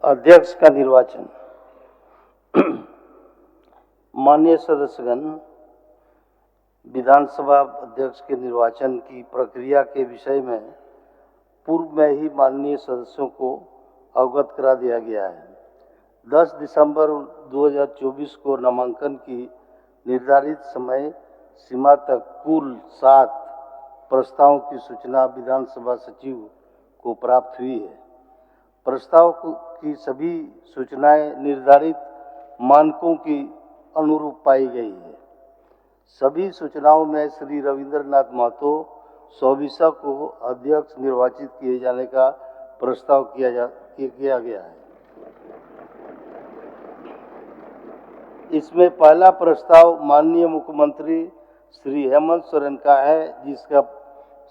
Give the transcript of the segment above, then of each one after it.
अध्यक्ष का निर्वाचन। माननीय सदस्यगण, विधानसभा अध्यक्ष के निर्वाचन की प्रक्रिया के विषय में पूर्व में ही माननीय सदस्यों को अवगत करा दिया गया है। 10 दिसंबर 2024 को नामांकन की निर्धारित समय सीमा तक कुल 7 प्रस्तावों की सूचना विधानसभा सचिव को प्राप्त हुई है। प्रस्ताव की सभी सूचनाएं निर्धारित मानकों की अनुरूप पाई गई है। सभी सूचनाओं में श्री रविंद्रनाथ महतो सौबिसा को अध्यक्ष निर्वाचित किए जाने का प्रस्ताव किया गया है। इसमें पहला प्रस्ताव माननीय मुख्यमंत्री श्री हेमंत सोरेन का है, जिसका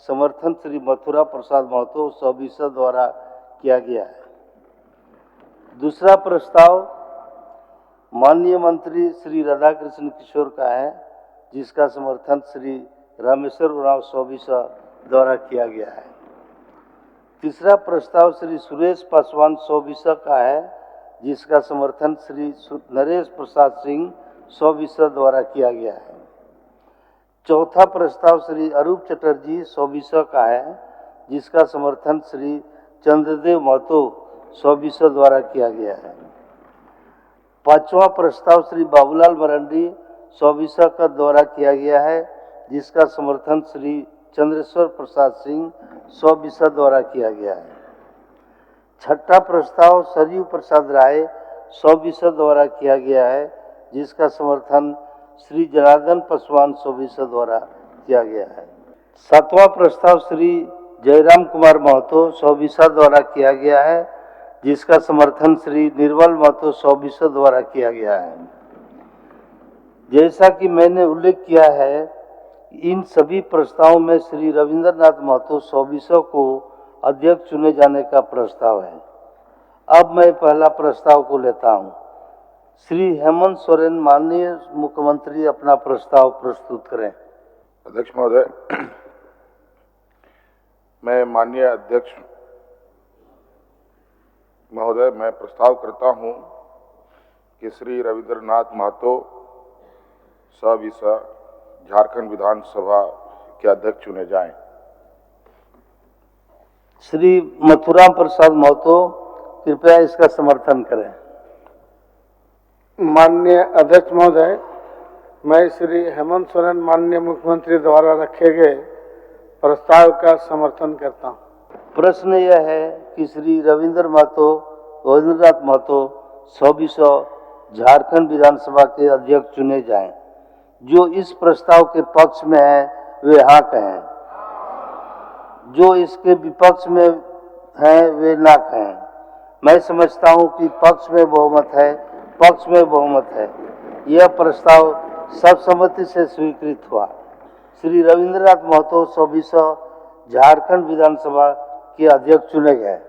समर्थन श्री मथुरा प्रसाद महतो सौबिसा द्वारा किया गया है। दूसरा प्रस्ताव माननीय मंत्री श्री राधाकृष्ण किशोर का है, जिसका समर्थन श्री रामेश्वर उरांव सौबिसा द्वारा किया गया है। तीसरा प्रस्ताव श्री सुरेश पासवान सौबिसा का है, जिसका समर्थन श्री नरेश प्रसाद सिंह सौबिसा द्वारा किया गया है। चौथा प्रस्ताव श्री अरूप चटर्जी सौबिसा का है, जिसका समर्थन श्री चंद्रदेव महतो सौबिसा द्वारा किया गया है। पांचवा प्रस्ताव श्री बाबूलाल मरांडी सौबिसा का द्वारा किया गया है, जिसका समर्थन श्री चंद्रेश्वर प्रसाद सिंह सौबिसा द्वारा किया गया है। छठा प्रस्ताव सरयू प्रसाद राय सौबिसा द्वारा किया गया है, जिसका समर्थन श्री जनार्दन पासवान सौबिसा द्वारा किया गया है। सातवां प्रस्ताव श्री जयराम कुमार महतो सौबिसा द्वारा किया गया है, जिसका समर्थन श्री निर्मल महतो सौबिसा द्वारा किया गया है। जैसा कि मैंने उल्लेख किया है, इन सभी प्रस्तावों में श्री रविंद्रनाथ महतो सौबिसा को अध्यक्ष चुने जाने का प्रस्ताव है। अब मैं पहला प्रस्ताव को लेता हूं। श्री हेमंत सोरेन माननीय मुख्यमंत्री अपना प्रस्ताव प्रस्तुत करें। अध्यक्ष महोदय, मैं माननीय अध्यक्ष महोदय मैं प्रस्ताव करता हूं कि श्री रविंद्रनाथ महतो सौबिसा झारखंड विधानसभा के अध्यक्ष चुने जाएं। श्री मथुरा प्रसाद महतो कृपया इसका समर्थन करें। माननीय अध्यक्ष महोदय, मैं श्री हेमंत सोरेन माननीय मुख्यमंत्री द्वारा रखे गए प्रस्ताव का समर्थन करता हूं। प्रश्न यह है कि श्री रविंद्रनाथ महतो सौबिसा झारखंड विधानसभा के अध्यक्ष चुने जाएं। जो इस प्रस्ताव के पक्ष में है वे हाँ कहें, जो इसके विपक्ष में हैं वे ना कहें। मैं समझता हूं कि पक्ष में बहुमत है। यह प्रस्ताव सर्वसम्मति से स्वीकृत हुआ। श्री रविंद्रनाथ महतो सौबिसा झारखंड विधानसभा के अध्यक्ष चुने गए।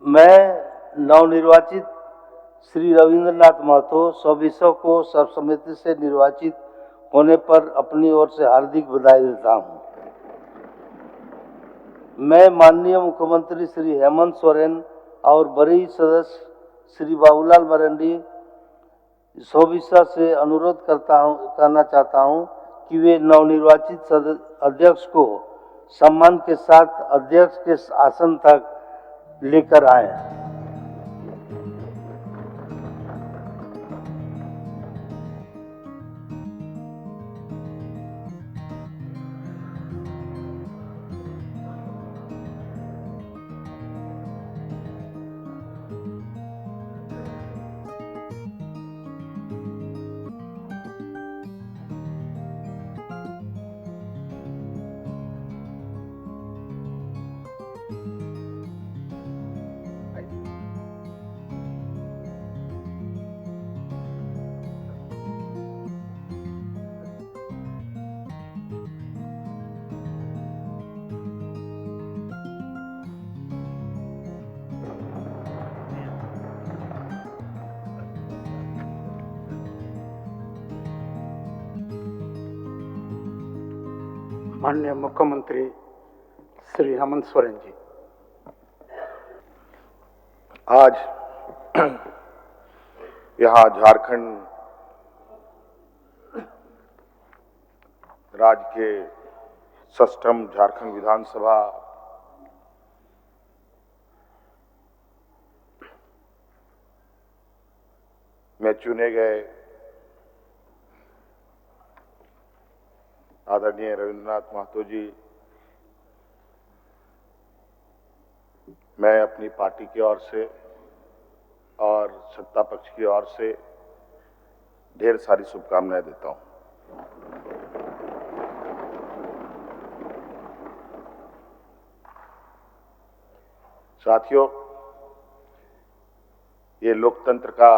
मैं नवनिर्वाचित श्री रविंद्रनाथ महतो सौबिसा को सर्वसम्मति से निर्वाचित होने पर अपनी ओर से हार्दिक बधाई देता हूं। मैं माननीय मुख्यमंत्री श्री हेमंत सोरेन और वरीय सदस्य श्री बाबूलाल मरांडी सौबिसा से अनुरोध करना चाहता हूं कि वे नवनिर्वाचित अध्यक्ष को सम्मान के साथ अध्यक्ष के आसन तक लेकर आए। माननीय मुख्यमंत्री श्री हेमंत सोरेन जी। आज यहाँ झारखंड राज्य के 6ठम झारखंड विधानसभा में चुने गए आदरणीय रविंद्रनाथ महतो जी, मैं अपनी पार्टी की ओर से और सत्ता पक्ष की ओर से ढेर सारी शुभकामनाएं देता हूं। साथियों, ये लोकतंत्र का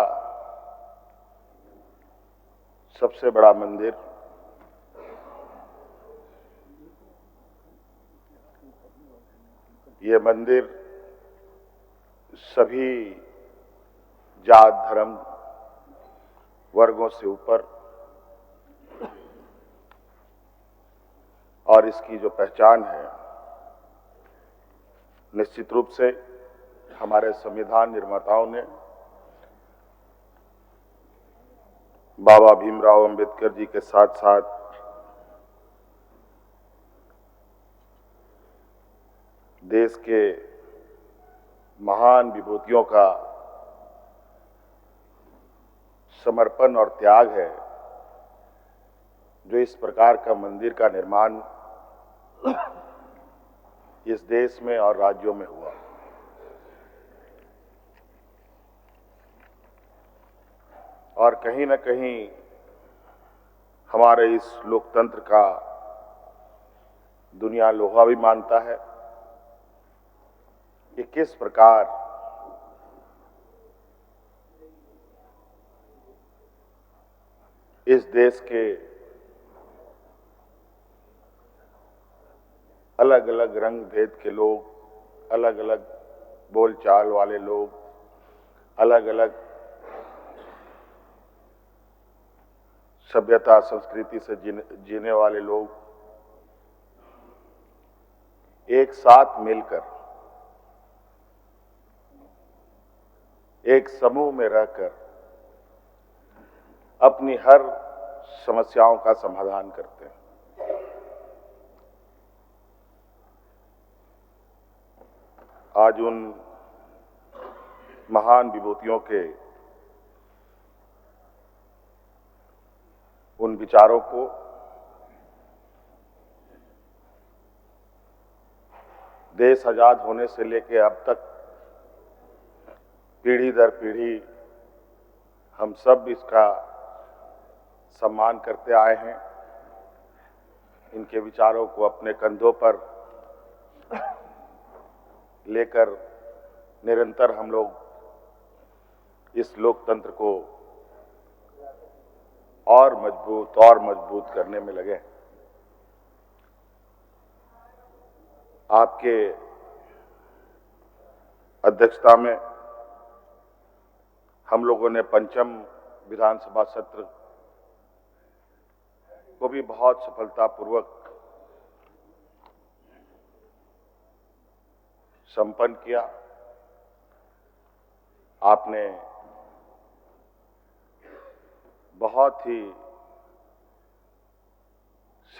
सबसे बड़ा मंदिर ये मंदिर सभी जात धर्म वर्गों से ऊपर और इसकी जो पहचान है, निश्चित रूप से हमारे संविधान निर्माताओं ने बाबा भीमराव अंबेडकर जी के साथ साथ देश के महान विभूतियों का समर्पण और त्याग है, जो इस प्रकार का मंदिर का निर्माण इस देश में और राज्यों में हुआ। और कहीं न कहीं हमारे इस लोकतंत्र का दुनिया लोहा भी मानता है कि किस प्रकार इस देश के अलग अलग रंग भेद के लोग, अलग अलग बोलचाल वाले लोग, अलग अलग सभ्यता संस्कृति से जीने वाले लोग एक साथ मिलकर एक समूह में रहकर अपनी हर समस्याओं का समाधान करते हैं। आज उन महान विभूतियों के उन विचारों को देश आजाद होने से लेकर अब तक पीढ़ी दर पीढ़ी हम सब इसका सम्मान करते आए हैं। इनके विचारों को अपने कंधों पर लेकर निरंतर हम लोग इस लोकतंत्र को और मजबूत करने में लगे। आपके अध्यक्षता में हम लोगों ने 5म विधानसभा सत्र को भी बहुत सफलतापूर्वक संपन्न किया। आपने बहुत ही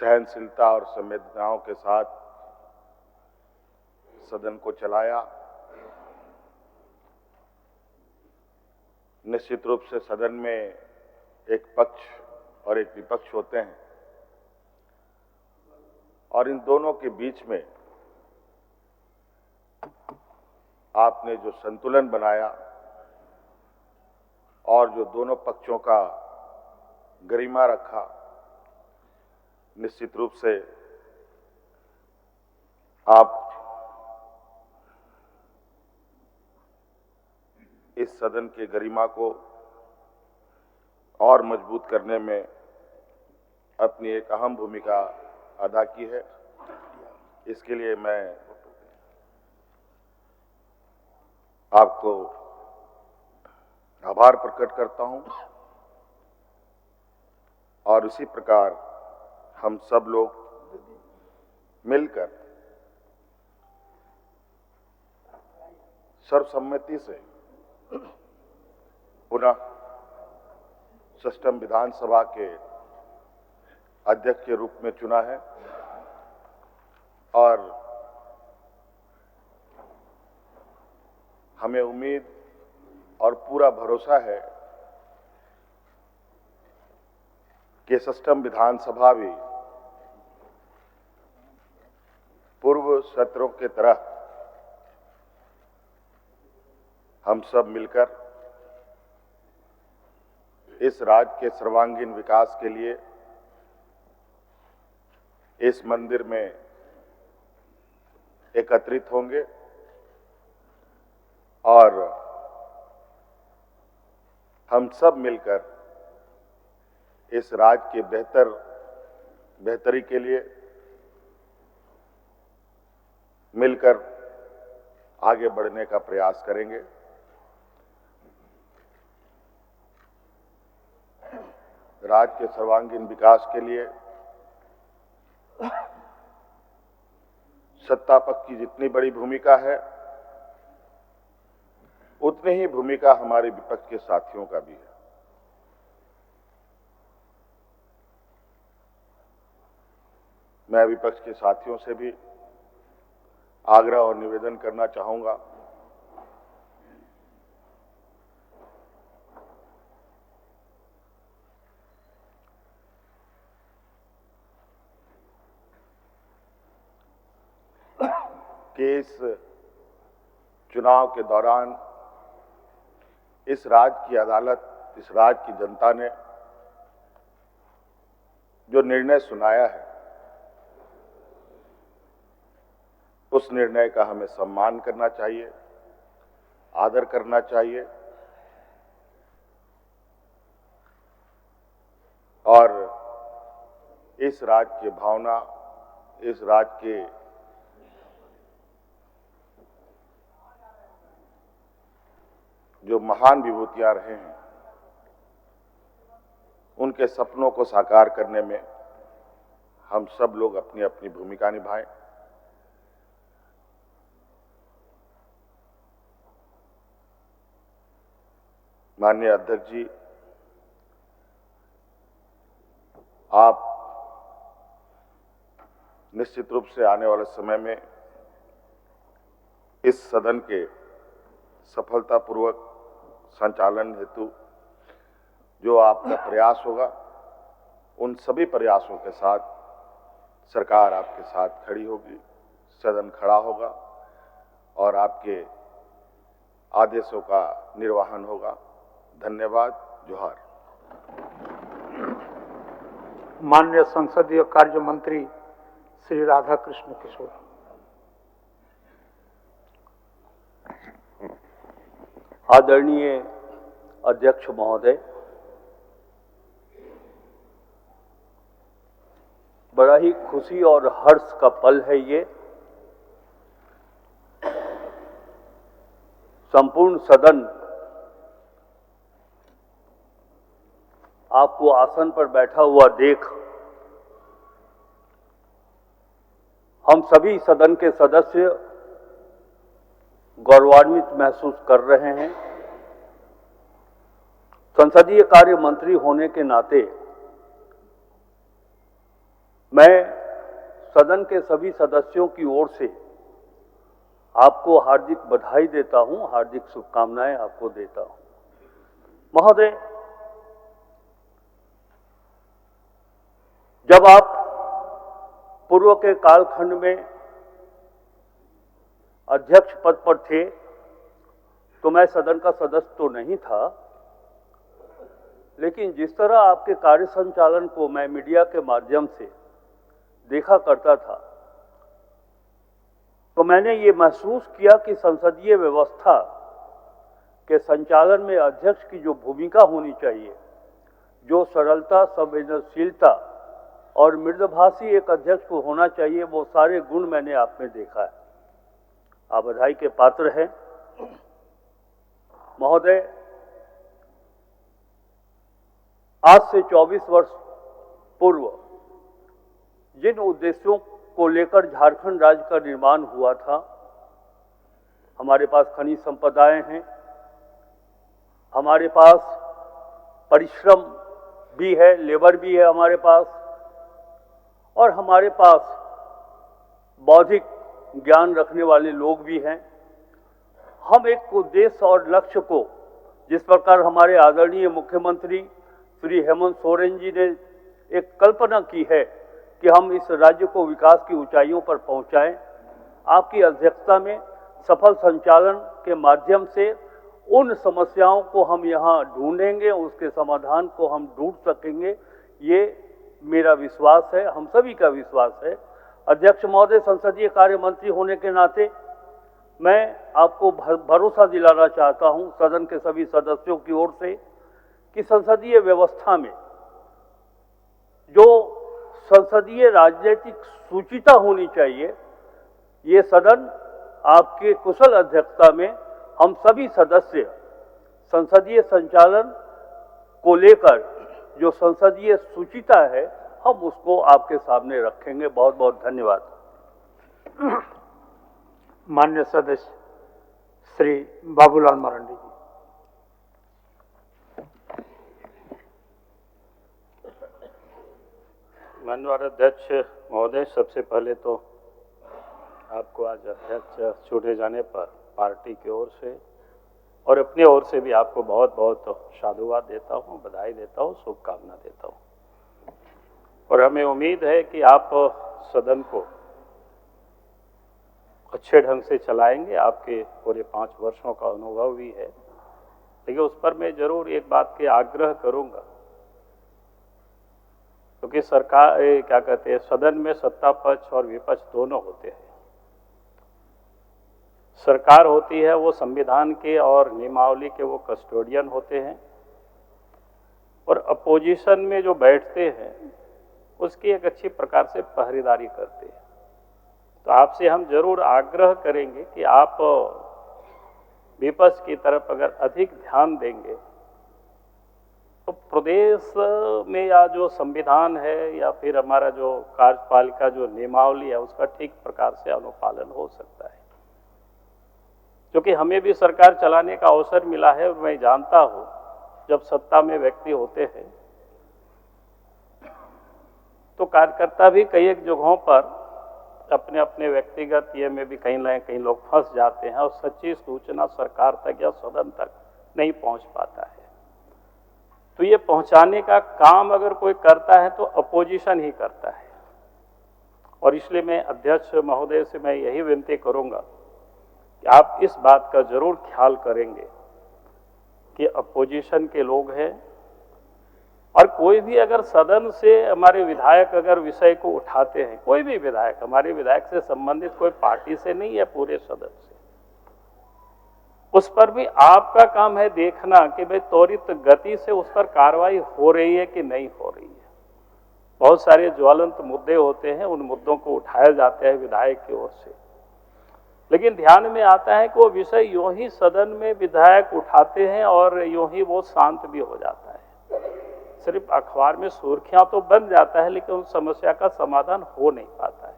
सहनशीलता और संवेदनाओं के साथ सदन को चलाया। निश्चित रूप से सदन में एक पक्ष और एक विपक्ष होते हैं और इन दोनों के बीच में आपने जो संतुलन बनाया और जो दोनों पक्षों का गरिमा रखा, निश्चित रूप से आप इस सदन के गरिमा को और मजबूत करने में अपनी एक अहम भूमिका अदा की है। इसके लिए मैं आपको आभार प्रकट करता हूं और इसी प्रकार हम सब लोग मिलकर सर्वसम्मति से पुनः सष्टम विधानसभा के अध्यक्ष के रूप में चुना है और हमें उम्मीद और पूरा भरोसा है कि सष्टम विधानसभा भी पूर्व सत्रों के तरह हम सब मिलकर इस राज्य के सर्वांगीण विकास के लिए इस मंदिर में एकत्रित होंगे और हम सब मिलकर इस राज्य के बेहतरी के लिए मिलकर आगे बढ़ने का प्रयास करेंगे। राज्य के सर्वांगीण विकास के लिए सत्ता पक्ष की जितनी बड़ी भूमिका है उतनी ही भूमिका हमारे विपक्ष के साथियों का भी है। मैं विपक्ष के साथियों से भी आग्रह और निवेदन करना चाहूंगा कि इस चुनाव के दौरान इस राज्य की अदालत, इस राज्य की जनता ने जो निर्णय सुनाया है उस निर्णय का हमें सम्मान करना चाहिए, आदर करना चाहिए और इस राज्य की भावना, इस राज्य के जो महान विभूतियां रहे हैं उनके सपनों को साकार करने में हम सब लोग अपनी अपनी भूमिका निभाएं। माननीय अध्यक्ष जी, आप निश्चित रूप से आने वाले समय में इस सदन के सफलतापूर्वक संचालन हेतु जो आपका प्रयास होगा उन सभी प्रयासों के साथ सरकार आपके साथ खड़ी होगी, सदन खड़ा होगा और आपके आदेशों का निर्वहन होगा। धन्यवाद। जोहार। माननीय संसदीय कार्य मंत्री श्री राधाकृष्ण किशोर। आदरणीय अध्यक्ष महोदय, बड़ा ही खुशी और हर्ष का पल है ये। संपूर्ण सदन आपको आसन पर बैठा हुआ देख हम सभी सदन के सदस्य गौरवान्वित महसूस कर रहे हैं। संसदीय कार्य मंत्री होने के नाते मैं सदन के सभी सदस्यों की ओर से आपको हार्दिक बधाई देता हूं, हार्दिक शुभकामनाएं आपको देता हूं। महोदय, जब आप पूर्व के कालखंड में अध्यक्ष पद पर थे तो मैं सदन का सदस्य तो नहीं था, लेकिन जिस तरह आपके कार्य संचालन को मैं मीडिया के माध्यम से देखा करता था तो मैंने ये महसूस किया कि संसदीय व्यवस्था के संचालन में अध्यक्ष की जो भूमिका होनी चाहिए, जो सरलता, संवेदनशीलता और मृदुभाषी एक अध्यक्ष को होना चाहिए, वो सारे गुण मैंने आप में देखा है। आप बधाई के पात्र हैं। महोदय, आज से 24 वर्ष पूर्व जिन उद्देश्यों को लेकर झारखंड राज्य का निर्माण हुआ था। हमारे पास खनिज संपदाएं हैं, हमारे पास परिश्रम भी है, लेबर भी है हमारे पास, और हमारे पास बौद्धिक ज्ञान रखने वाले लोग भी हैं। हम एक उद्देश्य और लक्ष्य को, जिस प्रकार हमारे आदरणीय मुख्यमंत्री श्री हेमंत सोरेन जी ने एक कल्पना की है कि हम इस राज्य को विकास की ऊंचाइयों पर पहुंचाएं, आपकी अध्यक्षता में सफल संचालन के माध्यम से उन समस्याओं को हम यहाँ ढूंढेंगे, उसके समाधान को हम ढूंढ सकेंगे। ये मेरा विश्वास है, हम सभी का विश्वास है। अध्यक्ष महोदय, संसदीय कार्य मंत्री होने के नाते मैं आपको भरोसा दिलाना चाहता हूं सदन के सभी सदस्यों की ओर से कि संसदीय व्यवस्था में जो संसदीय राजनीतिक सूचिता होनी चाहिए, ये सदन आपके कुशल अध्यक्षता में हम सभी सदस्य संसदीय संचालन को लेकर जो संसदीय सूचिता है, हम उसको आपके सामने रखेंगे। बहुत बहुत धन्यवाद। माननीय सदस्य श्री बाबूलाल मरांडी जी। माननीय अध्यक्ष महोदय, सबसे पहले तो आपको आज अध्यक्ष चुने जाने पर पार्टी की ओर से और अपनी ओर से भी आपको बहुत बहुत साधुवाद देता हूँ, बधाई देता हूँ, शुभकामना देता हूँ। और हमें उम्मीद है कि आप सदन को अच्छे ढंग से चलाएंगे। आपके पूरे 5 वर्षों का अनुभव भी है, लेकिन उस पर मैं जरूर एक बात के आग्रह करूंगा, क्योंकि सरकार क्या कहते हैं, सदन में सत्ता पक्ष और विपक्ष दोनों होते हैं। सरकार होती है वो संविधान के और नियमावली के वो कस्टोडियन होते हैं, और अपोजिशन में जो बैठते हैं उसकी एक अच्छी प्रकार से पहरेदारी करते हैं। तो आपसे हम जरूर आग्रह करेंगे कि आप विपक्ष की तरफ अगर अधिक ध्यान देंगे तो प्रदेश में या जो संविधान है या फिर हमारा जो कार्यपालिका जो नियमावली है उसका ठीक प्रकार से अनुपालन हो सकता है। क्योंकि हमें भी सरकार चलाने का अवसर मिला है, और मैं जानता हूँ जब सत्ता में व्यक्ति होते हैं तो कार्यकर्ता भी कई एक जगहों पर अपने अपने व्यक्तिगत ये में भी कहीं न कहीं लोग फंस जाते हैं और सच्ची सूचना सरकार तक या सदन तक नहीं पहुंच पाता है। तो ये पहुंचाने का काम अगर कोई करता है तो अपोजिशन ही करता है। और इसलिए मैं अध्यक्ष महोदय से मैं यही विनती करूंगा कि आप इस बात का जरूर ख्याल करेंगे कि अपोजिशन के लोग हैं, और कोई भी अगर सदन से हमारे विधायक अगर विषय को उठाते हैं, कोई भी विधायक, हमारे विधायक से संबंधित कोई पार्टी से नहीं है, पूरे सदन से, उस पर भी आपका काम है देखना कि भाई त्वरित गति से उस पर कार्रवाई हो रही है कि नहीं हो रही है। बहुत सारे ज्वलंत मुद्दे होते हैं, उन मुद्दों को उठाया जाता है विधायक की ओर से, लेकिन ध्यान में आता है कि वो विषय यूं ही सदन में विधायक उठाते हैं और यूं ही वो शांत भी हो जाता है। सिर्फ अखबार में सुर्खियां तो बन जाता है, लेकिन उस समस्या का समाधान हो नहीं पाता है।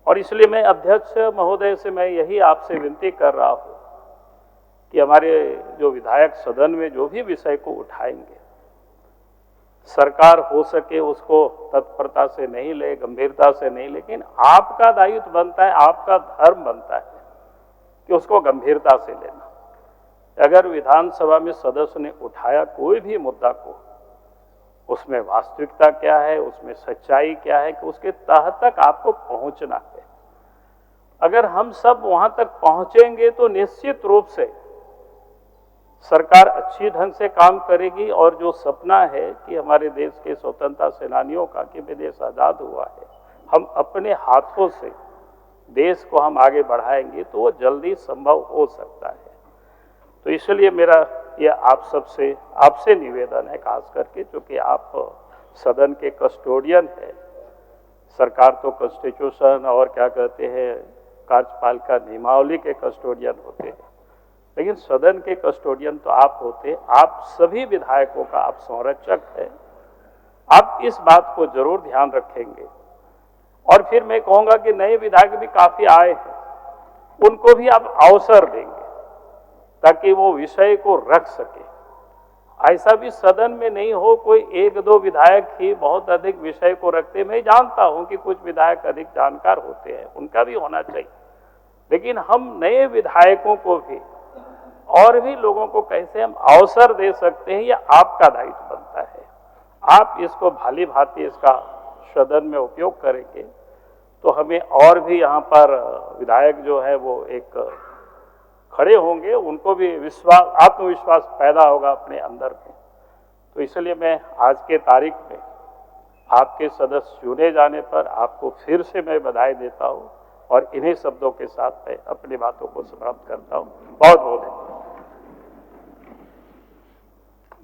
और इसलिए मैं अध्यक्ष महोदय से मैं यही आपसे विनती कर रहा हूं कि हमारे जो विधायक सदन में जो भी विषय को उठाएंगे, सरकार हो सके उसको तत्परता से नहीं ले, गंभीरता से नहीं, लेकिन आपका दायित्व बनता है, आपका धर्म बनता है कि उसको गंभीरता से लेना। अगर विधानसभा में सदस्य ने उठाया कोई भी मुद्दा को, उसमें वास्तविकता क्या है, उसमें सच्चाई क्या है, कि उसके तह तक आपको पहुंचना है। अगर हम सब वहां तक पहुंचेंगे तो निश्चित रूप से सरकार अच्छी ढंग से काम करेगी, और जो सपना है कि हमारे देश के स्वतंत्रता सेनानियों का कि देश आजाद हुआ है, हम अपने हाथों से देश को हम आगे बढ़ाएंगे तो वो जल्दी संभव हो सकता है। तो इसलिए मेरा ये आप सबसे आपसे निवेदन है, खास करके क्योंकि आप सदन के कस्टोडियन है। सरकार तो कॉन्स्टिट्यूशन और क्या कहते हैं कार्यपालिका नियमावली के कस्टोडियन होते हैं, लेकिन सदन के कस्टोडियन तो आप होते हैं। आप सभी विधायकों का आप संरक्षक है। आप इस बात को जरूर ध्यान रखेंगे और फिर मैं कहूँगा कि नए विधायक भी काफ़ी आए हैं, उनको भी आप अवसर देंगे ताकि वो विषय को रख सके। ऐसा भी सदन में नहीं हो कोई एक दो विधायक ही बहुत अधिक विषय को रखते। मैं जानता हूं कि कुछ विधायक अधिक जानकार होते हैं, उनका भी होना चाहिए, लेकिन हम नए विधायकों को भी और भी लोगों को कैसे हम अवसर दे सकते हैं, यह आपका दायित्व बनता है। आप इसको भाली भांति इसका सदन में उपयोग करेंगे तो हमें और भी यहाँ पर विधायक जो है वो एक खड़े होंगे, उनको भी विश्वास, आत्मविश्वास पैदा होगा अपने अंदर में। तो इसलिए मैं आज के तारीख में आपके सदस्य चुने जाने पर आपको फिर से मैं बधाई देता हूं और इन्हीं शब्दों के साथ मैं अपनी बातों को समाप्त करता हूं। बहुत बहुत धन्यवाद।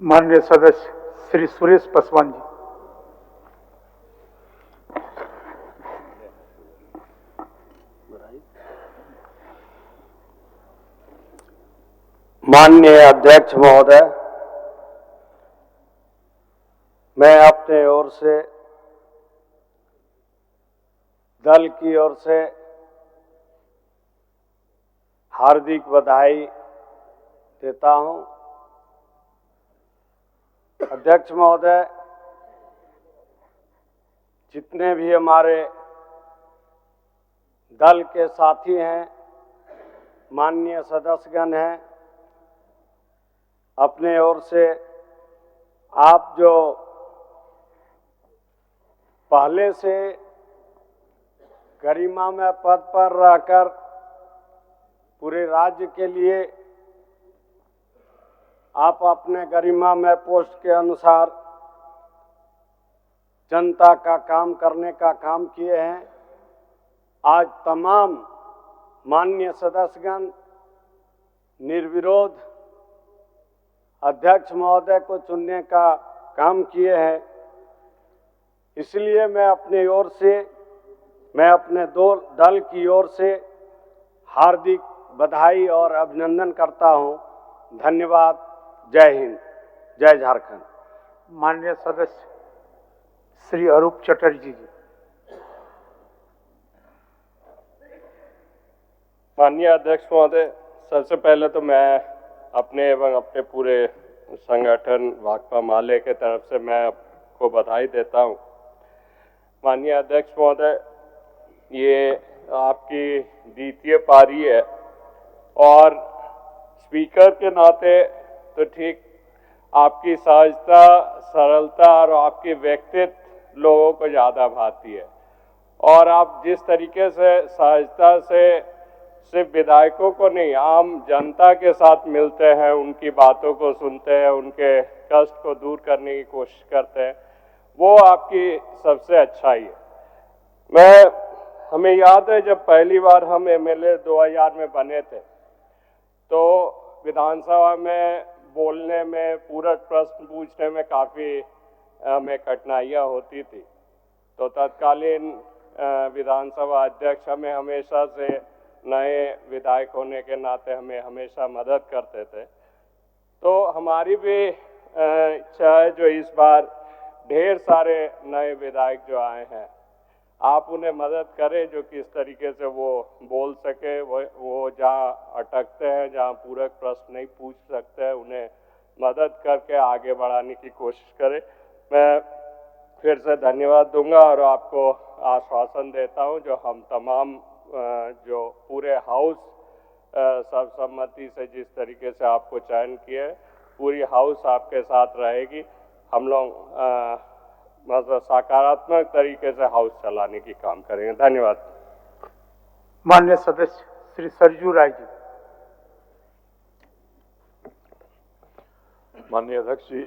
माननीय सदस्य श्री सुरेश पासवान जी। माननीय अध्यक्ष महोदय, मैं अपने ओर से, दल की ओर से हार्दिक बधाई देता हूं। अध्यक्ष महोदय, जितने भी हमारे दल के साथी हैं, माननीय सदस्यगण हैं, अपने ओर से आप जो पहले से गरिमा में पद पर रहकर पूरे राज्य के लिए आप अपने गरिमा में पोस्ट के अनुसार जनता का काम करने का काम किए हैं। आज तमाम माननीय सदस्यगण निर्विरोध अध्यक्ष महोदय को चुनने का काम किए हैं। इसलिए मैं अपनी ओर से, मैं अपने दल की ओर से हार्दिक बधाई और अभिनंदन करता हूं। धन्यवाद। जय हिंद, जय झारखंड। माननीय सदस्य श्री अरूप चटर्जी जी। माननीय अध्यक्ष महोदय, सबसे पहले तो मैं अपने एवं अपने पूरे संगठन भाकपा माले के तरफ से मैं आपको बधाई देता हूं। माननीय अध्यक्ष महोदय, ये आपकी द्वितीय पारी है और स्पीकर के नाते तो ठीक, आपकी सहजता, सरलता और आपकी व्यक्तित्व लोगों को ज़्यादा भाती है और आप जिस तरीके से सहजता से सिर्फ विधायकों को नहीं, आम जनता के साथ मिलते हैं, उनकी बातों को सुनते हैं, उनके कष्ट को दूर करने की कोशिश करते हैं, वो आपकी सबसे अच्छाई है। हमें याद है जब पहली बार हम एमएलए 2000 में बने थे तो विधानसभा में बोलने में, पूरक प्रश्न पूछने में काफ़ी हमें कठिनाइयाँ होती थी। तो तत्कालीन विधानसभा अध्यक्ष हमें हमेशा से, नए विधायक होने के नाते हमें हमेशा मदद करते थे। तो हमारी भी इच्छा है जो इस बार ढेर सारे नए विधायक जो आए हैं, आप उन्हें मदद करें जो किस तरीके से वो बोल सके, वो जहाँ अटकते हैं, जहाँ पूरक प्रश्न नहीं पूछ सकते हैं, उन्हें मदद करके आगे बढ़ाने की कोशिश करें। मैं फिर से धन्यवाद दूंगा और आपको आश्वासन देता हूं जो हम तमाम जो पूरे हाउस सर्वसम्मति से जिस तरीके से आपको चयन किया है, पूरी हाउस आपके साथ रहेगी। हम लोग मतलब सकारात्मक तरीके से हाउस चलाने की काम करेंगे। धन्यवाद। माननीय सदस्य श्री सरजू राय जी। माननीय अध्यक्ष जी,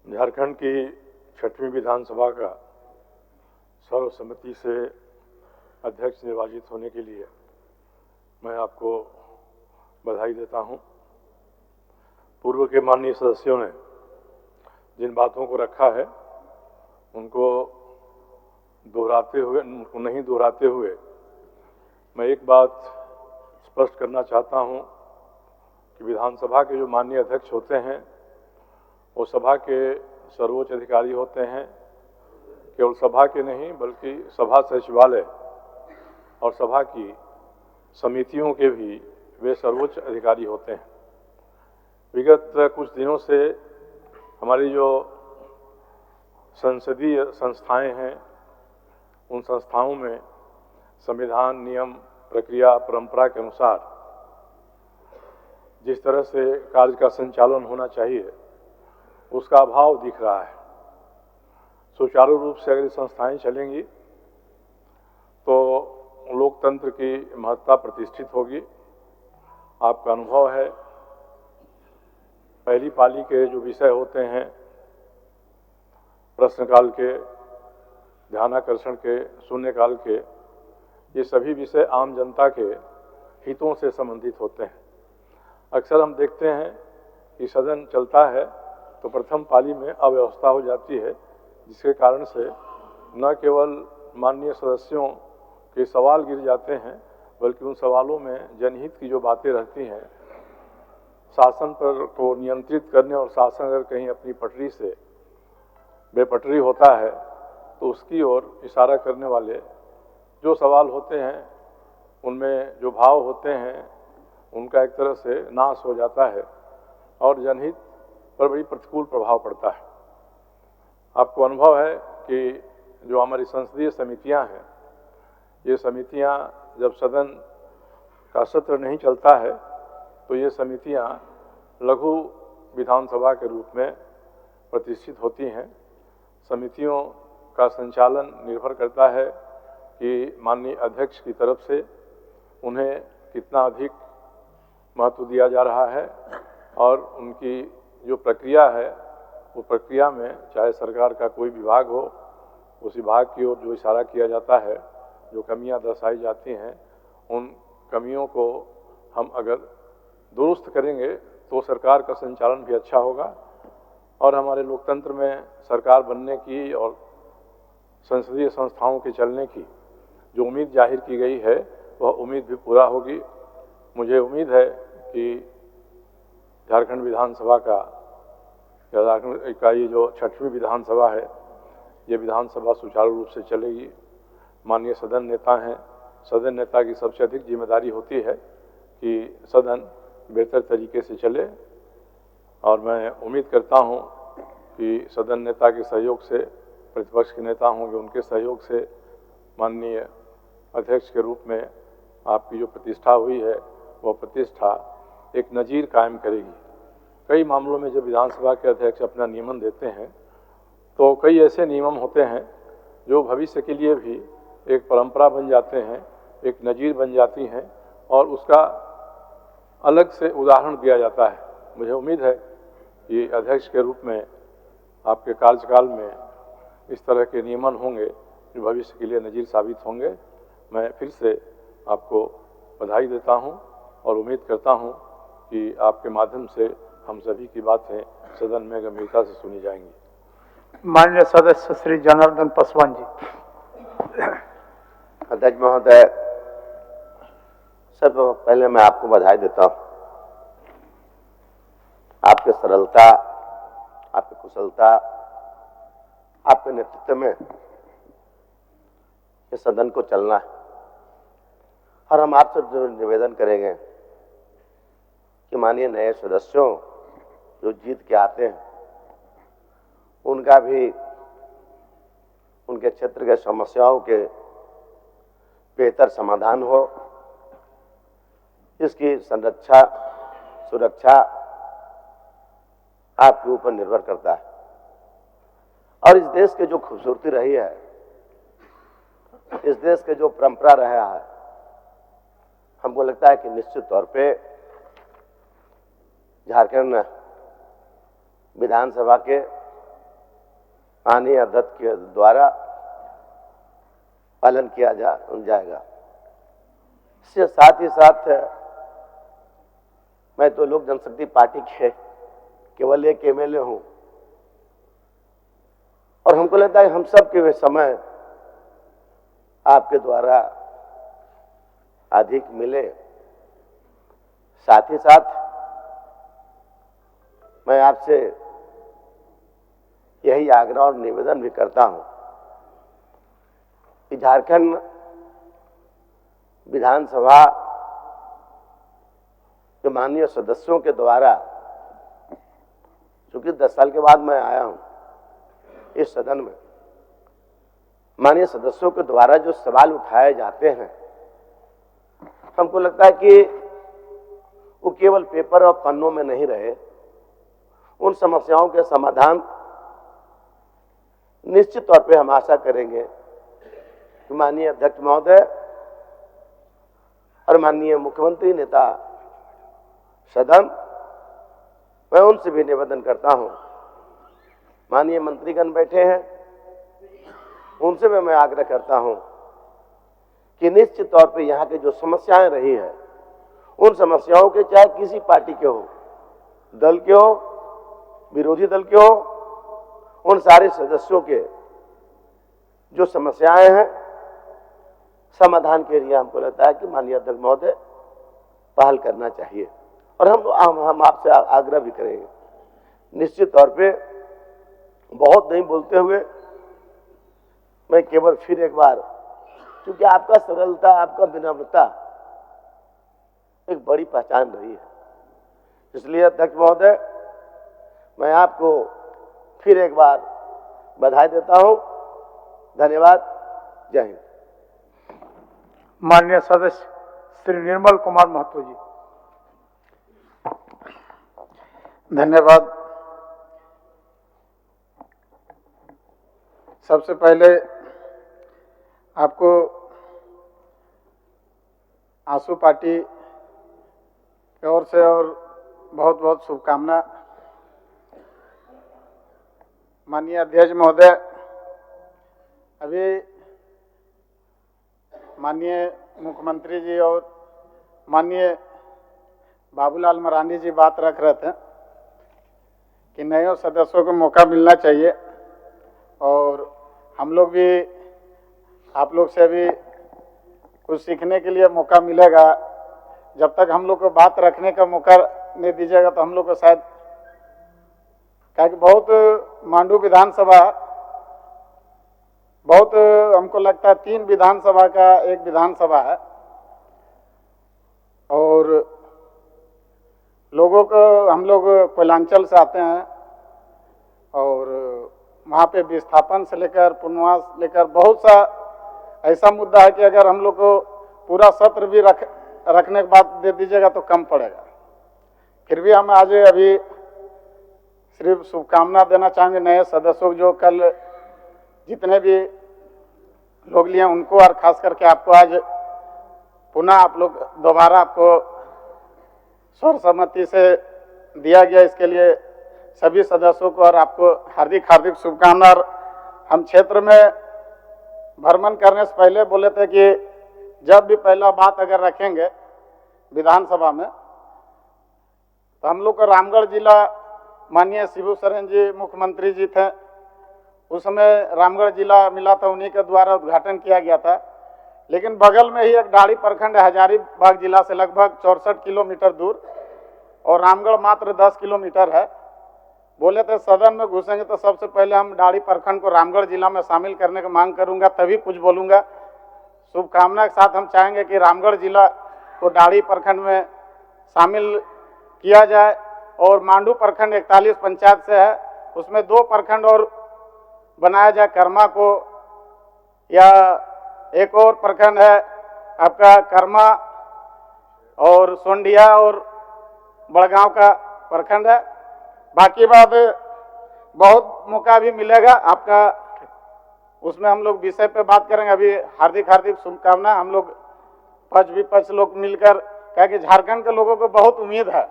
झारखंड की 6वीं विधानसभा का सर्वसम्मति से अध्यक्ष निर्वाचित होने के लिए मैं आपको बधाई देता हूं। पूर्व के माननीय सदस्यों ने जिन बातों को रखा है उनको नहीं दोहराते हुए मैं एक बात स्पष्ट करना चाहता हूं कि विधानसभा के जो माननीय अध्यक्ष होते हैं वो सभा के सर्वोच्च अधिकारी होते हैं। केवल सभा के नहीं बल्कि सभा सचिवालय और सभा की समितियों के भी वे सर्वोच्च अधिकारी होते हैं। विगत कुछ दिनों से हमारी जो संसदीय संस्थाएं हैं, उन संस्थाओं में संविधान, नियम, प्रक्रिया, परंपरा के अनुसार जिस तरह से कार्य का संचालन होना चाहिए उसका अभाव दिख रहा है। सुचारू रूप से अगर संस्थाएं चलेंगी तो लोकतंत्र की महत्ता प्रतिष्ठित होगी। आपका अनुभव है, पहली पाली के जो विषय होते हैं, प्रश्नकाल के, ध्यानाकर्षण के, शून्यकाल के, ये सभी विषय आम जनता के हितों से संबंधित होते हैं। अक्सर हम देखते हैं कि सदन चलता है तो प्रथम पाली में अव्यवस्था हो जाती है, जिसके कारण से न केवल माननीय सदस्यों के सवाल गिर जाते हैं बल्कि उन सवालों में जनहित की जो बातें रहती हैं, शासन पर को नियंत्रित करने और शासन अगर कहीं अपनी पटरी से बेपटरी होता है तो उसकी ओर इशारा करने वाले जो सवाल होते हैं, उनमें जो भाव होते हैं, उनका एक तरह से नाश हो जाता है और जनहित पर बड़ी प्रतिकूल प्रभाव पड़ता है। आपको अनुभव है कि जो हमारी संसदीय समितियां हैं, ये समितियां जब सदन का सत्र नहीं चलता है तो ये समितियां लघु विधानसभा के रूप में प्रतिष्ठित होती हैं। समितियों का संचालन निर्भर करता है कि माननीय अध्यक्ष की तरफ से उन्हें कितना अधिक महत्व दिया जा रहा है और उनकी जो प्रक्रिया है वो प्रक्रिया में चाहे सरकार का कोई विभाग हो, उस विभाग की ओर जो इशारा किया जाता है, जो कमियां दर्शाई जाती हैं, उन कमियों को हम अगर दुरुस्त करेंगे तो सरकार का संचालन भी अच्छा होगा और हमारे लोकतंत्र में सरकार बनने की और संसदीय संस्थाओं के चलने की जो उम्मीद जाहिर की गई है वह उम्मीद भी पूरा होगी। मुझे उम्मीद है कि झारखंड विधानसभा का या झारखंड का ये जो 6वीं विधानसभा है, ये विधानसभा सुचारू रूप से चलेगी। माननीय सदन नेता हैं, सदन नेता की सबसे अधिक जिम्मेदारी होती है कि सदन बेहतर तरीके से चले और मैं उम्मीद करता हूं कि सदन नेता के सहयोग से, प्रतिपक्ष के नेता होंगे उनके सहयोग से माननीय अध्यक्ष के रूप में आपकी जो प्रतिष्ठा हुई है वह प्रतिष्ठा एक नज़ीर कायम करेगी। कई मामलों में जब विधानसभा के अध्यक्ष अपना नियमन देते हैं तो कई ऐसे नियम होते हैं जो भविष्य के लिए भी एक परंपरा बन जाते हैं, एक नज़ीर बन जाती हैं और उसका अलग से उदाहरण दिया जाता है। मुझे उम्मीद है कि अध्यक्ष के रूप में आपके कार्यकाल में इस तरह के नियमन होंगे जो भविष्य के लिए नज़ीर साबित होंगे। मैं फिर से आपको बधाई देता हूं और उम्मीद करता हूं कि आपके माध्यम से हम सभी की बातें सदन में गंभीरता से सुनी जाएंगी। माननीय सदस्य श्री जनार्दन पासवान जी। अध्यक्ष महोदय, सबसे पहले मैं आपको बधाई देता हूं। आपके सरलता, आपकी कुशलता, आपके नेतृत्व में ये सदन को चलना है और हम आपसे जो निवेदन करेंगे कि माननीय नए सदस्यों जो जीत के आते हैं उनका भी उनके क्षेत्र के समस्याओं के बेहतर समाधान हो, इसकी संरक्षा सुरक्षा आपके ऊपर निर्भर करता है। और इस देश की जो खूबसूरती रही है, इस देश के जो परंपरा रहा है, हमको लगता है कि निश्चित तौर पे झारखंड विधानसभा के माननीय अध्यक्ष के द्वारा पालन किया जाएगा। इसके साथ ही साथ मैं तो लोक जनशक्ति पार्टी के केवल एक एमएलए हूं और हमको लगता है हम सब के वे समय आपके द्वारा अधिक मिले। साथ ही साथ मैं आपसे यही आग्रह और निवेदन भी करता हूं कि झारखंड विधानसभा के माननीय सदस्यों के द्वारा, चूंकि 10 साल के बाद मैं आया हूं इस सदन में, माननीय सदस्यों के द्वारा जो सवाल उठाए जाते हैं, हमको लगता है कि वो केवल पेपर और पन्नों में नहीं रहे। उन समस्याओं के समाधान निश्चित तौर पे हम आशा करेंगे कि माननीय अध्यक्ष महोदय और माननीय मुख्यमंत्री नेता सदन, मैं उनसे भी निवेदन करता हूं, माननीय मंत्रीगण बैठे हैं, उनसे भी मैं आग्रह करता हूं कि निश्चित तौर पे यहाँ की जो समस्याएं रही हैं, उन समस्याओं के चाहे किसी पार्टी के हो, दल के हो, विरोधी दल के हो, उन सारे सदस्यों के जो समस्याएं हैं, समाधान के लिए हमको लगता है कि माननीय अध्यक्ष महोदय पहल करना चाहिए। और हम आपसे आग्रह भी करेंगे, निश्चित तौर पे बहुत नहीं बोलते हुए मैं केवल फिर एक बार, क्योंकि आपका सरलता, आपका विनम्रता एक बड़ी पहचान रही है, इसलिए अध्यक्ष महोदय मैं आपको फिर एक बार बधाई देता हूं। धन्यवाद। जय हिंद। माननीय सदस्य श्री निर्मल कुमार महतो जी। धन्यवाद। सबसे पहले आपको आंसू पार्टी की ओर से और बहुत बहुत शुभकामना। माननीय अध्यक्ष महोदय, अभी माननीय मुख्यमंत्री जी और माननीय बाबूलाल मरांडी जी बात रख रहे थे कि नए सदस्यों को मौका मिलना चाहिए, और हम लोग भी आप लोग से भी कुछ सीखने के लिए मौका मिलेगा। जब तक हम लोग को बात रखने का मौका नहीं दीजिएगा तो हम लोग को शायद, क्या कि बहुत मांडू विधानसभा, बहुत हमको लगता है 3 विधानसभा का एक विधानसभा है, और लोगों को, हम लोग कोयलांचल से आते हैं, और वहाँ पे विस्थापन से लेकर पुनर्वास लेकर बहुत सा ऐसा मुद्दा है कि अगर हम लोग को पूरा सत्र भी रखने के बाद दे दीजिएगा तो कम पड़ेगा। फिर भी हम आज अभी सिर्फ शुभकामना देना चाहेंगे नए सदस्यों जो कल जितने भी लोग लिए उनको, और खास करके आपको आज पुनः आप लोग दोबारा आपको सर्वसम्मति से दिया गया, इसके लिए सभी सदस्यों को और आपको हार्दिक हार्दिक शुभकामना। और हम क्षेत्र में भ्रमण करने से पहले बोले थे कि जब भी पहला बात अगर रखेंगे विधानसभा में, तो हम लोग को रामगढ़ जिला, माननीय शिबू सोरेन जी मुख्यमंत्री जी थे, उस समय रामगढ़ जिला मिला था, उन्हीं के द्वारा उद्घाटन किया गया था। लेकिन बगल में ही एक डाड़ी प्रखंड है हजारीबाग जिला से लगभग 64 किलोमीटर दूर, और रामगढ़ मात्र 10 किलोमीटर है। बोले थे सदन में घुसेंगे तो सबसे पहले हम डाड़ी प्रखंड को रामगढ़ जिला में शामिल करने की मांग करूंगा, तभी कुछ बोलूंगा। शुभकामना के साथ हम चाहेंगे कि रामगढ़ जिला को डाड़ी प्रखंड में शामिल किया जाए, और मांडू प्रखंड 41 पंचायत से है, उसमें 2 प्रखंड और बनाया जाए, कर्मा को, या एक और प्रखंड है आपका कर्मा और सोंडिया और बड़गांव का प्रखंड है। बाकी बात बहुत मौका भी मिलेगा आपका, उसमें हम लोग विषय पे बात करेंगे। अभी हार्दिक हार्दिक शुभकामना। हम लोग पक्ष विपक्ष लोग मिलकर, क्या कि झारखंड के लोगों को बहुत उम्मीद है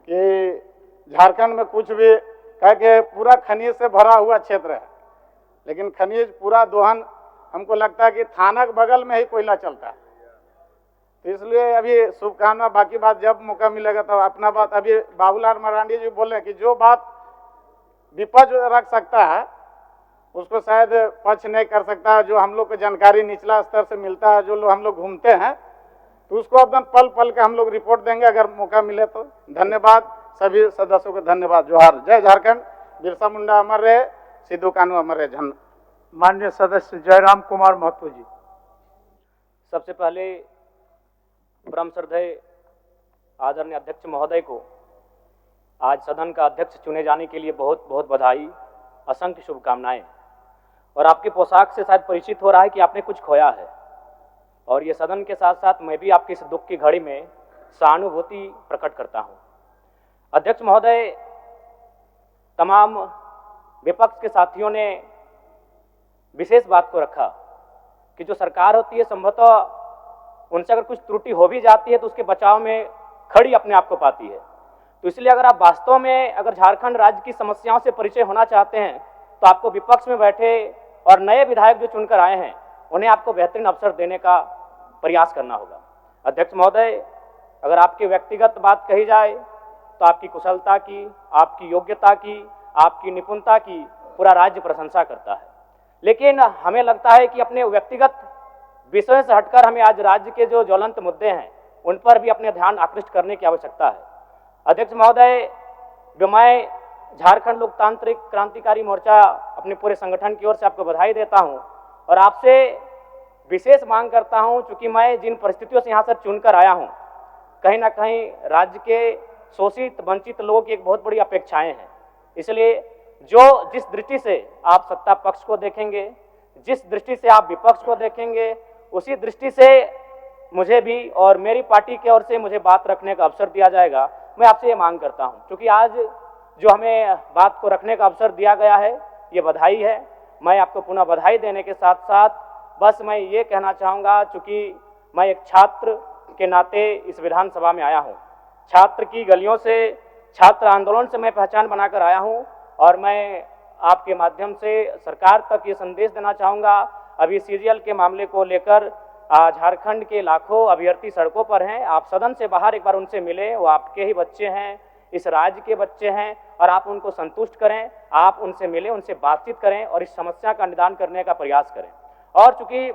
कि झारखंड में कुछ भी, क्या कि पूरा खनिज से भरा हुआ क्षेत्र है, लेकिन खनिज पूरा दोहन हमको लगता है कि थाना के बगल में ही कोयला चलता है, तो इसलिए अभी शुभकामना। बाकी बात जब मौका मिलेगा तब अपना बात। अभी बाबूलाल मरांडी जी बोले कि जो बात विपक्ष रख सकता है उसको शायद पक्ष नहीं कर सकता। जो हम लोग को जानकारी निचला स्तर से मिलता है, जो लोग हम लोग घूमते हैं, तो उसको एकदम पल पल के हम लोग रिपोर्ट देंगे अगर मौका मिले तो। धन्यवाद सभी सदस्यों को, धन्यवाद। जोहार। जय झारखंड। बिरसा मुंडा अमर रहे, सिद्धू कानू अमर रहे। माननीय सदस्य जयराम कुमार महतो जी। सबसे पहले परम श्रद्धेय आदरणीय अध्यक्ष महोदय को आज सदन का अध्यक्ष चुने जाने के लिए बहुत बहुत बधाई, असंख्य शुभकामनाएं। और आपके पोशाक से शायद परिचित हो रहा है कि आपने कुछ खोया है, और ये सदन के साथ साथ मैं भी आपकी इस दुख की घड़ी में सहानुभूति प्रकट करता हूं। अध्यक्ष महोदय, तमाम विपक्ष के साथियों ने विशेष बात को रखा कि जो सरकार होती है संभवतः उनसे अगर कुछ त्रुटि हो भी जाती है तो उसके बचाव में खड़ी अपने आप को पाती है। तो इसलिए अगर आप वास्तव में अगर झारखंड राज्य की समस्याओं से परिचय होना चाहते हैं तो आपको विपक्ष में बैठे और नए विधायक जो चुनकर आए हैं उन्हें आपको बेहतरीन अवसर देने का प्रयास करना होगा। अध्यक्ष महोदय, अगर आपकी व्यक्तिगत बात कही जाए तो आपकी कुशलता की, आपकी योग्यता की, आपकी निपुणता की पूरा राज्य प्रशंसा करता है, लेकिन हमें लगता है कि अपने व्यक्तिगत विषयों से हटकर हमें आज राज्य के जो ज्वलंत मुद्दे हैं उन पर भी अपने ध्यान आकृष्ट करने की आवश्यकता है। अध्यक्ष महोदय, मैं झारखंड लोकतांत्रिक क्रांतिकारी मोर्चा अपने पूरे संगठन की ओर से आपको बधाई देता हूं और आपसे विशेष मांग करता हूं, चूंकि मैं जिन परिस्थितियों से यहाँ से चुनकर आया हूं, कहीं ना कहीं राज्य के शोषित वंचित लोगों की एक बहुत बड़ी अपेक्षाएं हैं। इसलिए जिस दृष्टि से आप सत्ता पक्ष को देखेंगे, जिस दृष्टि से आप विपक्ष को देखेंगे, उसी दृष्टि से मुझे भी और मेरी पार्टी की ओर से मुझे बात रखने का अवसर दिया जाएगा। मैं आपसे ये मांग करता हूं, क्योंकि आज जो हमें बात को रखने का अवसर दिया गया है ये बधाई है। मैं आपको पुनः बधाई देने के साथ साथ बस मैं ये कहना चाहूँगा, चूँकि मैं एक छात्र के नाते इस विधानसभा में आया हूँ, छात्र की गलियों से, छात्र आंदोलन से मैं पहचान बनाकर आया हूँ, और मैं आपके माध्यम से सरकार तक ये संदेश देना चाहूँगा। अभी सीजीएल के मामले को लेकर झारखंड के लाखों अभ्यर्थी सड़कों पर हैं। आप सदन से बाहर एक बार उनसे मिले, वो आपके ही बच्चे हैं, इस राज्य के बच्चे हैं, और आप उनको संतुष्ट करें, आप उनसे मिलें, उनसे बातचीत करें और इस समस्या का निदान करने का प्रयास करें। और चूंकि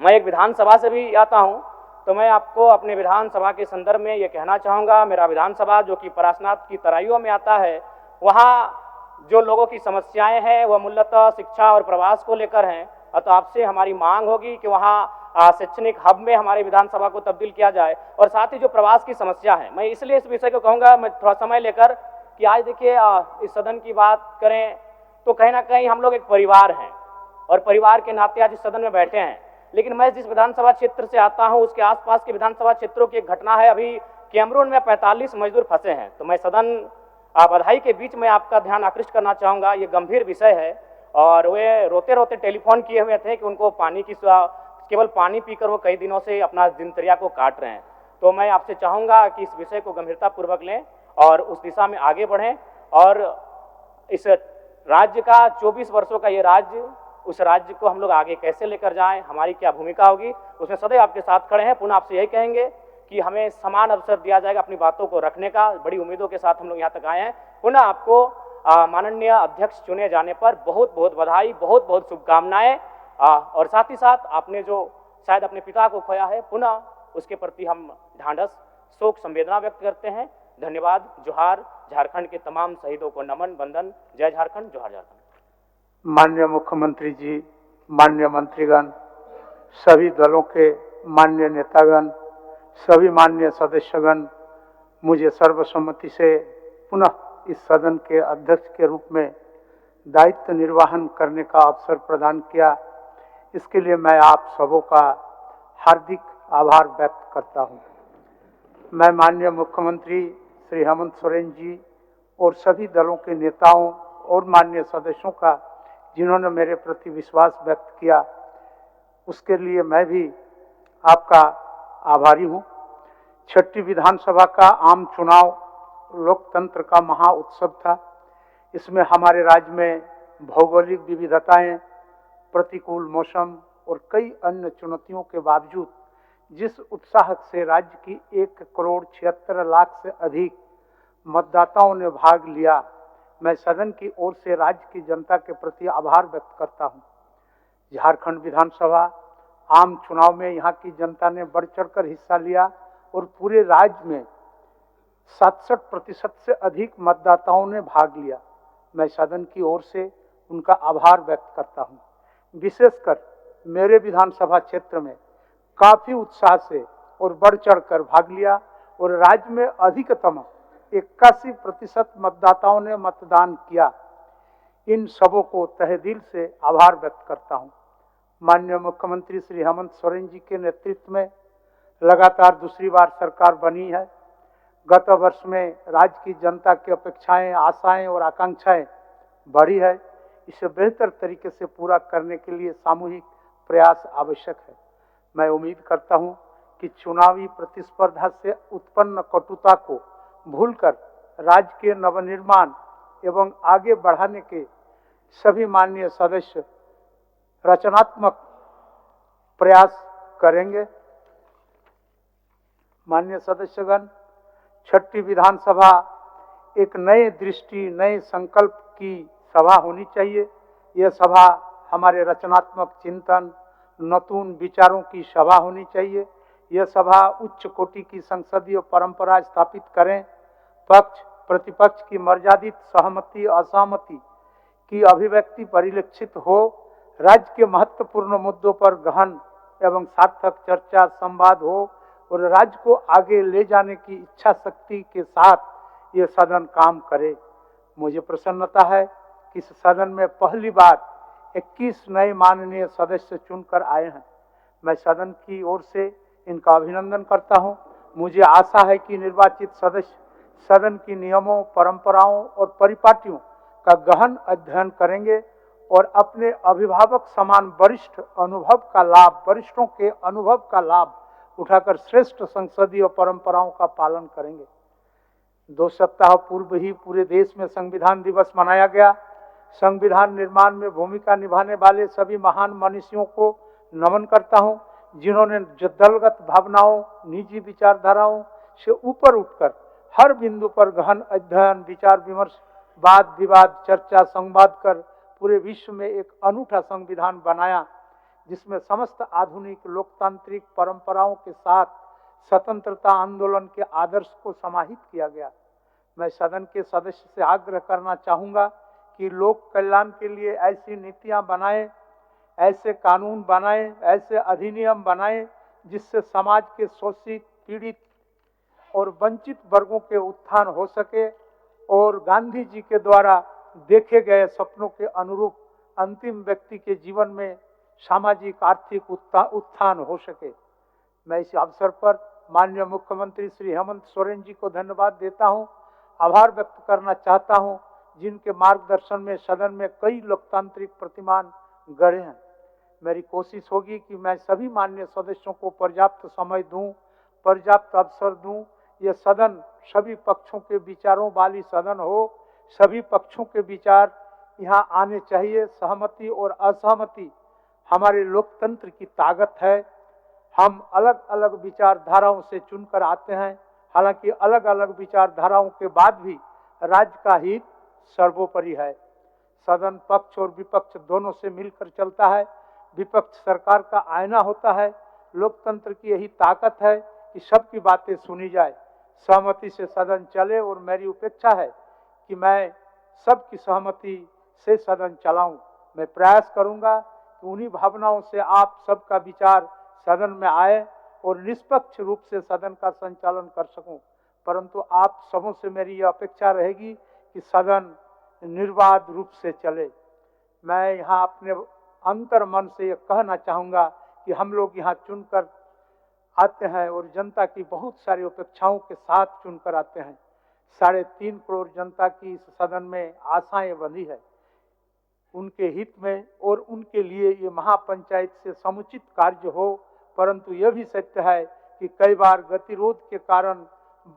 मैं एक विधानसभा से भी आता हूं, तो मैं आपको अपने विधानसभा के संदर्भ में ये कहना चाहूँगा, मेरा विधानसभा जो कि परासनाथ की तराइयों में आता है, वहाँ जो लोगों की समस्याएं हैं वह मूलतः शिक्षा और प्रवास को लेकर हैं। तो आपसे हमारी मांग होगी कि वहाँ शैक्षणिक हब में हमारे विधानसभा को तब्दील किया जाए, और साथ ही जो प्रवास की समस्या है, मैं इसलिए इस विषय को कहूँगा, मैं थोड़ा समय लेकर, कि आज देखिए इस सदन की बात करें तो कहीं ना कहीं हम लोग एक परिवार हैं, और परिवार के नाते आज इस सदन में बैठे हैं। लेकिन मैं जिस विधानसभा क्षेत्र से आता हूं उसके आसपास के विधानसभा क्षेत्रों की एक घटना है, अभी कैमरून में 45 मजदूर फंसे हैं। तो मैं सदन बधाई के बीच में आपका ध्यान आकृष्ट करना चाहूँगा, ये गंभीर विषय है, और वे रोते रोते टेलीफोन किए हुए थे कि उनको पानी की केवल पानी पीकर वो कई दिनों से अपना दिनचर्या को काट रहे हैं। तो मैं आपसे चाहूँगा कि इस विषय को गंभीरतापूर्वक लें और उस दिशा में आगे बढ़ें, और इस राज्य का 24 वर्षों का ये राज्य, उस राज्य को हम लोग आगे कैसे लेकर जाएं, हमारी क्या भूमिका होगी, उसमें सदैव आपके साथ खड़े हैं। पुनः आपसे यही कहेंगे कि हमें समान अवसर दिया जाएगा अपनी बातों को रखने का। बड़ी उम्मीदों के साथ हम लोग यहाँ तक आए हैं। पुनः आपको माननीय अध्यक्ष चुने जाने पर बहुत बहुत बधाई, बहुत बहुत शुभकामनाएं, और साथ ही साथ आपने जो शायद अपने पिता को खोया है, पुनः उसके प्रति हम ढांढस, शोक, संवेदना व्यक्त करते हैं। धन्यवाद। जोहार। झारखंड के तमाम शहीदों को नमन, वंदन। जय झारखंड, जोहार झारखंड। माननीय मुख्यमंत्री जी, माननीय मंत्रीगण, सभी दलों के माननीय नेतागण, सभी माननीय सदस्यगण, मुझे सर्वसम्मति से पुनः इस सदन के अध्यक्ष के रूप में दायित्व निर्वहन करने का अवसर प्रदान किया, इसके लिए मैं आप सबों का हार्दिक आभार व्यक्त करता हूं। मैं माननीय मुख्यमंत्री श्री हेमंत सोरेन जी और सभी दलों के नेताओं और माननीय सदस्यों का, जिन्होंने मेरे प्रति विश्वास व्यक्त किया, उसके लिए मैं भी आपका आभारी हूं। छठी विधानसभा का आम चुनाव लोकतंत्र का महा उत्सव था। इसमें हमारे राज्य में भौगोलिक विविधताएं, प्रतिकूल मौसम और कई अन्य चुनौतियों के बावजूद जिस उत्साह से राज्य की 1,76,00,000 से अधिक मतदाताओं ने भाग लिया, मैं सदन की ओर से राज्य की जनता के प्रति आभार व्यक्त करता हूं। झारखंड विधानसभा आम चुनाव में यहाँ की जनता ने बढ़ चढ़कर हिस्सा लिया और पूरे राज्य में 67% से अधिक मतदाताओं ने भाग लिया। मैं सदन की ओर से उनका आभार व्यक्त करता हूं। विशेषकर मेरे विधानसभा क्षेत्र में काफी उत्साह से और बढ़ चढ़कर भाग लिया और राज्य में अधिकतम 81% मतदाताओं ने मतदान किया। इन सबों को तहे दिल से आभार व्यक्त करता हूं। माननीय मुख्यमंत्री श्री हेमंत सोरेन जी के नेतृत्व में लगातार दूसरी बार सरकार बनी है। गत वर्ष में राज्य की जनता की अपेक्षाएं, आशाएं और आकांक्षाएं बढ़ी है। इसे बेहतर तरीके से पूरा करने के लिए सामूहिक प्रयास आवश्यक है। मैं उम्मीद करता हूं कि चुनावी प्रतिस्पर्धा से उत्पन्न कटुता को भूलकर राज्य के नवनिर्माण एवं आगे बढ़ाने के सभी माननीय सदस्य रचनात्मक प्रयास करेंगे। माननीय सदस्यगण, छठी विधानसभा एक नए दृष्टि, नए संकल्प की सभा होनी चाहिए। यह सभा हमारे रचनात्मक चिंतन, नतून विचारों की सभा होनी चाहिए। यह सभा उच्च कोटि की संसदीय परंपरा स्थापित करें। पक्ष प्रतिपक्ष की मर्यादित सहमति असहमति की अभिव्यक्ति परिलक्षित हो। राज्य के महत्वपूर्ण मुद्दों पर गहन एवं सार्थक चर्चा संवाद हो और राज्य को आगे ले जाने की इच्छा शक्ति के साथ ये सदन काम करे। मुझे प्रसन्नता है कि इस सदन में पहली बार 21 नए माननीय सदस्य चुनकर आए हैं। मैं सदन की ओर से इनका अभिनंदन करता हूं। मुझे आशा है कि निर्वाचित सदस्य सदन की नियमों, परंपराओं और परिपाटियों का गहन अध्ययन करेंगे और अपने अभिभावक समान वरिष्ठों के अनुभव का लाभ उठाकर श्रेष्ठ संसदीय परंपराओं का पालन करेंगे। 2 सप्ताह पूर्व ही पूरे देश में संविधान दिवस मनाया गया। संविधान निर्माण में भूमिका निभाने वाले सभी महान मनीषियों को नमन करता हूं, जिन्होंने दलगत भावनाओं, निजी विचारधाराओं से ऊपर उठकर हर बिंदु पर गहन अध्ययन, विचार विमर्श, वाद विवाद, चर्चा, संवाद कर पूरे विश्व में एक अनूठा संविधान बनाया, जिसमें समस्त आधुनिक लोकतांत्रिक परंपराओं के साथ स्वतंत्रता आंदोलन के आदर्श को समाहित किया गया। मैं सदन के सदस्य से आग्रह करना चाहूंगा कि लोक कल्याण के लिए ऐसी नीतियां बनाएं, ऐसे कानून बनाएं, ऐसे अधिनियम बनाएं जिससे समाज के शोषित, पीड़ित और वंचित वर्गों के उत्थान हो सके और गांधी जी के द्वारा देखे गए सपनों के अनुरूप अंतिम व्यक्ति के जीवन में सामाजिक आर्थिक उत्थान हो सके। मैं इस अवसर पर माननीय मुख्यमंत्री श्री हेमंत सोरेन जी को धन्यवाद देता हूं, आभार व्यक्त करना चाहता हूं, जिनके मार्गदर्शन में सदन में कई लोकतांत्रिक प्रतिमान गढ़े हैं। मेरी कोशिश होगी कि मैं सभी माननीय सदस्यों को पर्याप्त समय दूं, पर्याप्त अवसर दूं। यह सदन सभी पक्षों के विचारों वाली सदन हो। सभी पक्षों के विचार यहाँ आने चाहिए। सहमति और असहमति हमारे लोकतंत्र की ताकत है। हम अलग अलग विचारधाराओं से चुनकर आते हैं। हालांकि अलग अलग विचारधाराओं के बाद भी राज्य का हित सर्वोपरि है। सदन पक्ष और विपक्ष दोनों से मिलकर चलता है। विपक्ष सरकार का आईना होता है। लोकतंत्र की यही ताकत है कि सबकी बातें सुनी जाए, सहमति से सदन चले और मेरी अपेक्षा है कि मैं सबकी सहमति से सदन चलाऊं। मैं प्रयास करूंगा कि उन्हीं भावनाओं से आप सबका विचार सदन में आए और निष्पक्ष रूप से सदन का संचालन कर सकूं। परंतु आप सबों से मेरी यह अपेक्षा रहेगी कि सदन निर्बाध रूप से चले। मैं यहाँ अपने अंतर मन से ये कहना चाहूँगा कि हम लोग यहाँ चुनकर आते हैं और जनता की बहुत सारी अपेक्षाओं के साथ चुनकर आते हैं। 3.5 करोड़ जनता की इस सदन में आशाएं बंधी है। उनके हित में और उनके लिए ये महापंचायत से समुचित कार्य हो। परंतु यह भी सत्य है कि कई बार गतिरोध के कारण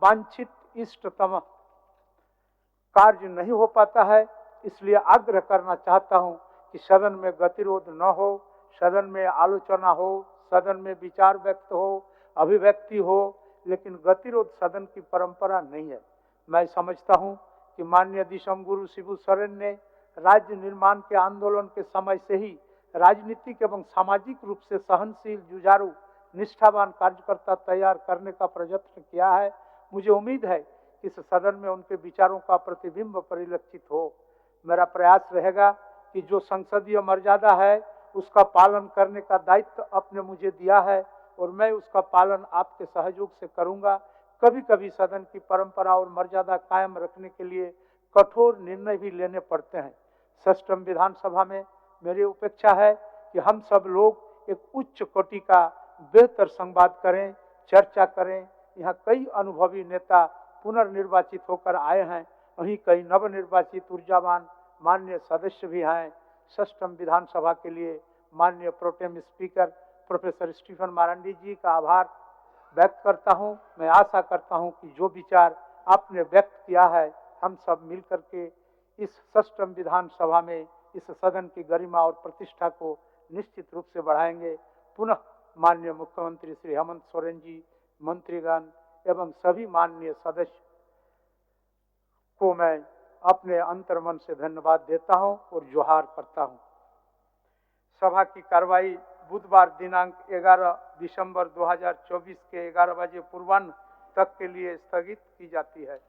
वांछित इष्टतम कार्य नहीं हो पाता है। इसलिए आग्रह करना चाहता हूं कि सदन में गतिरोध न हो, सदन में आलोचना हो, सदन में विचार व्यक्त हो, अभिव्यक्ति हो, लेकिन गतिरोध सदन की परंपरा नहीं है। मैं समझता हूं कि माननीय दिशम गुरु शिबू सोरेन ने राज्य निर्माण के आंदोलन के समय से ही राजनीतिक एवं सामाजिक रूप से सहनशील, जुझारू, निष्ठावान कार्यकर्ता तैयार करने का प्रयत्न किया है। मुझे उम्मीद है कि इस सदन में उनके विचारों का प्रतिबिंब परिलक्षित हो। मेरा प्रयास रहेगा कि जो संसदीय मर्यादा है उसका पालन करने का दायित्व आपने मुझे दिया है और मैं उसका पालन आपके सहयोग से करूंगा। कभी कभी सदन की परंपरा और मर्यादा कायम रखने के लिए कठोर निर्णय भी लेने पड़ते हैं। षष्ठम विधानसभा में मेरी अपेक्षा है कि हम सब लोग एक उच्च कोटि का बेहतर संवाद करें, चर्चा करें। यहाँ कई अनुभवी नेता पुनर्निर्वाचित होकर आए हैं, वहीं कई नवनिर्वाचित ऊर्जावान माननीय सदस्य भी हैं। षष्ठम विधानसभा के लिए माननीय protem speaker professor Stephen Marandi ji का आभार व्यक्त करता हूं। मैं आशा करता हूं कि जो विचार आपने व्यक्त किया है हम सब मिलकर के इस षष्ठम विधानसभा में इस सदन की गरिमा और प्रतिष्ठा को निश्चित रूप से बढ़ाएंगे। पुनः माननीय मुख्यमंत्री श्री हेमंत सोरेन जी, मंत्रीगण एवं सभी माननीय सदस्य को मैं अपने अंतर्मन से धन्यवाद देता हूं और जोहार करता हूं। सभा की कार्रवाई बुधवार दिनांक 11 दिसंबर 2024 के 11 बजे पूर्वाह्न तक के लिए स्थगित की जाती है।